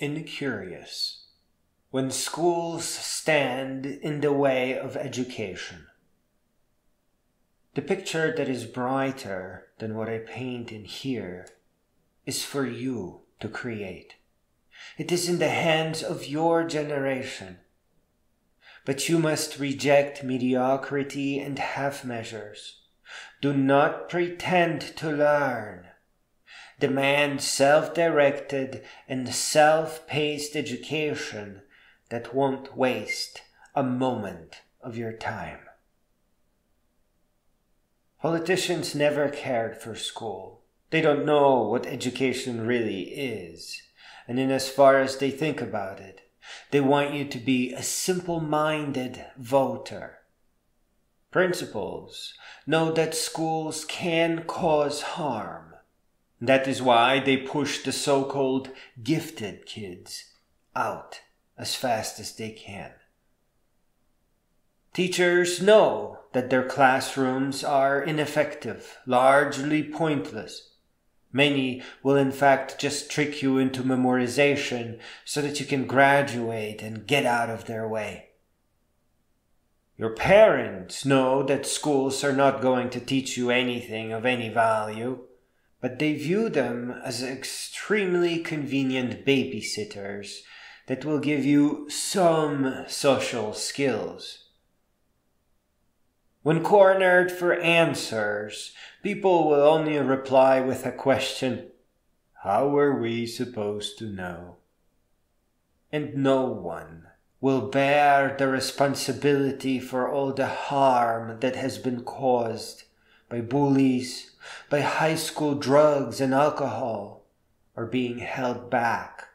Incurious. When schools stand in the way of education. The picture that is brighter than what I paint in here is for you to create. It is in the hands of your generation. But you must reject mediocrity and half measures. Do not pretend to learn. Demand self-directed and self-paced education that won't waste a moment of your time. Politicians never cared for school. They don't know what education really is, and in as far as they think about it, they want you to be a simple-minded voter. Principals know that schools can cause harm. That is why they push the so-called gifted kids out as fast as they can. Teachers know that their classrooms are ineffective, largely pointless. Many will in fact just trick you into memorization so that you can graduate and get out of their way. Your parents know that schools are not going to teach you anything of any value, but they view them as extremely convenient babysitters that will give you some social skills. When cornered for answers, people will only reply with a question, "How are we supposed to know?" And no one will bear the responsibility for all the harm that has been caused by bullies, by high school drugs and alcohol, or being held back.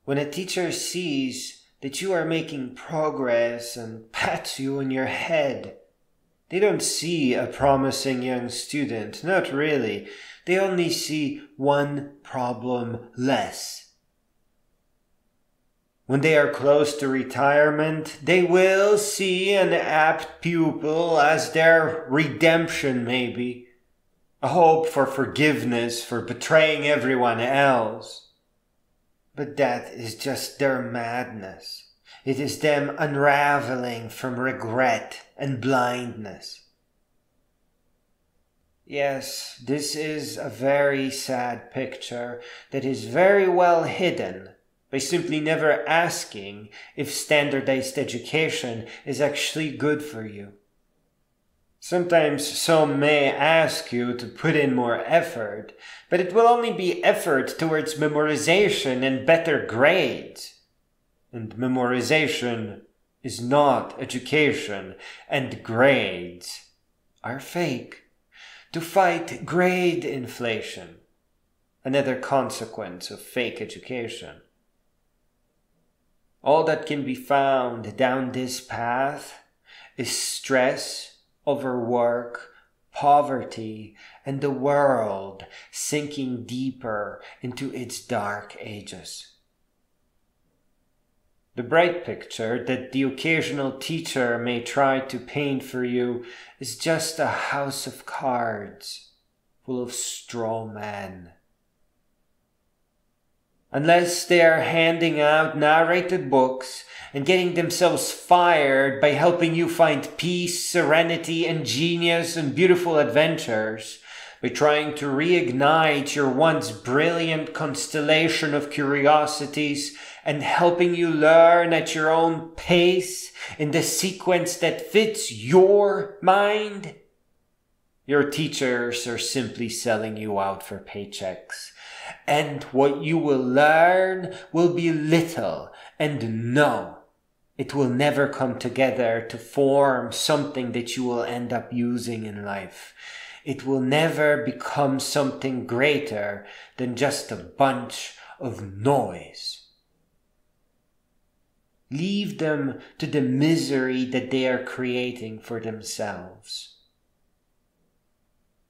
When a teacher sees that you are making progress and pats you on your head, they don't see a promising young student, not really. They only see one problem less. When they are close to retirement, they will see an apt pupil as their redemption maybe, a hope for forgiveness for betraying everyone else. But that is just their madness. It is them unraveling from regret and blindness. Yes, this is a very sad picture that is very well hidden by simply never asking if standardized education is actually good for you. Sometimes some may ask you to put in more effort, but it will only be effort towards memorization and better grades. And memorization is not education, and grades are fake. To fight grade inflation, another consequence of fake education. All that can be found down this path is stress, overwork, poverty, and the world sinking deeper into its dark ages. The bright picture that the occasional teacher may try to paint for you is just a house of cards full of straw men. Unless they are handing out narrated books and getting themselves fired by helping you find peace, serenity, and genius and beautiful adventures, by trying to reignite your once brilliant constellation of curiosities and helping you learn at your own pace in the sequence that fits your mind, your teachers are simply selling you out for paychecks. And what you will learn will be little, and no, it will never come together to form something that you will end up using in life. It will never become something greater than just a bunch of noise. Leave them to the misery that they are creating for themselves.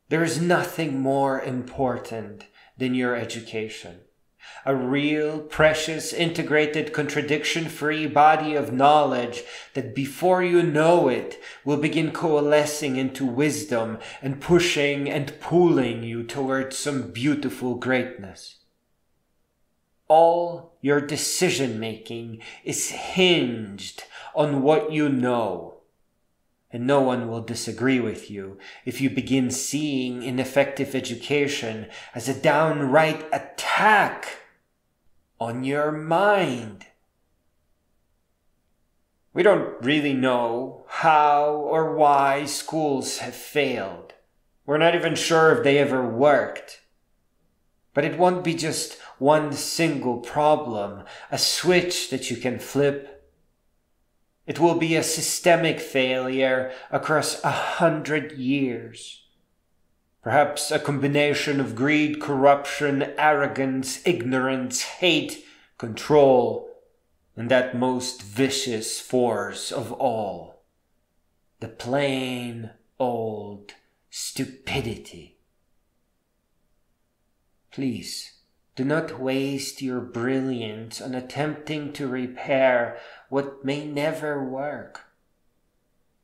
There is nothing more important than your education. A real, precious, integrated, contradiction-free body of knowledge that before you know it will begin coalescing into wisdom and pushing and pulling you towards some beautiful greatness. All your decision-making is hinged on what you know. And no one will disagree with you if you begin seeing ineffective education as a downright attack on your mind. We don't really know how or why schools have failed. We're not even sure if they ever worked. But it won't be just one single problem, a switch that you can flip. It will be a systemic failure across 100 years. Perhaps a combination of greed, corruption, arrogance, ignorance, hate, control, and that most vicious force of all, the plain old stupidity. Please, do not waste your brilliance on attempting to repair what may never work.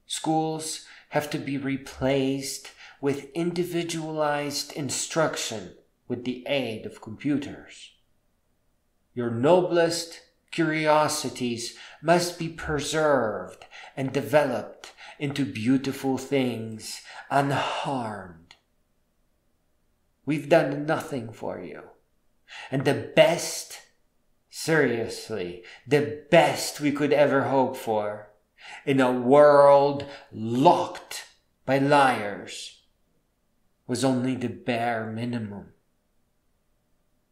Schools have to be replaced with individualized instruction with the aid of computers. Your noblest curiosities must be preserved and developed into beautiful things unharmed. We've done nothing for you. And the best, seriously, the best we could ever hope for in a world locked by liars was only the bare minimum.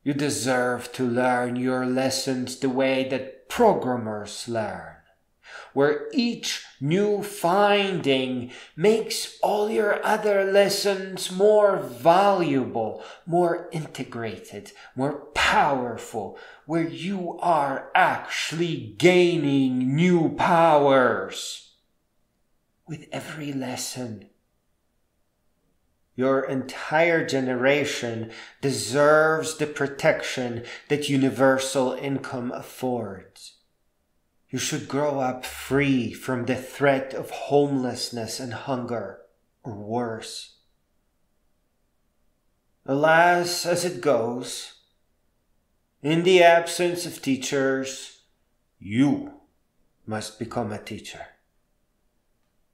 You deserve to learn your lessons the way that programmers learn, where each new finding makes all your other lessons more valuable, more integrated, more powerful, where you are actually gaining new powers with every lesson. Your entire generation deserves the protection that universal income affords. You should grow up free from the threat of homelessness and hunger, or worse. Alas, as it goes, in the absence of teachers, you must become a teacher.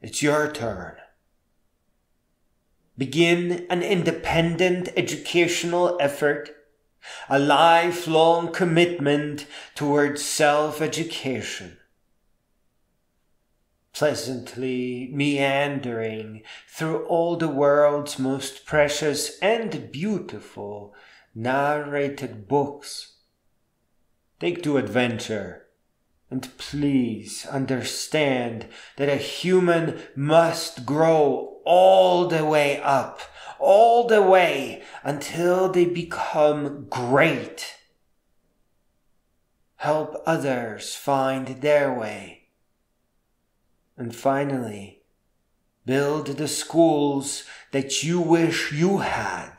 It's your turn. Begin an independent educational effort, a lifelong commitment towards self-education. Pleasantly meandering through all the world's most precious and beautiful narrated books. Take to adventure, and please understand that a human must grow all the way up, all the way until they become great. Help others find their way. And finally, build the schools that you wish you had.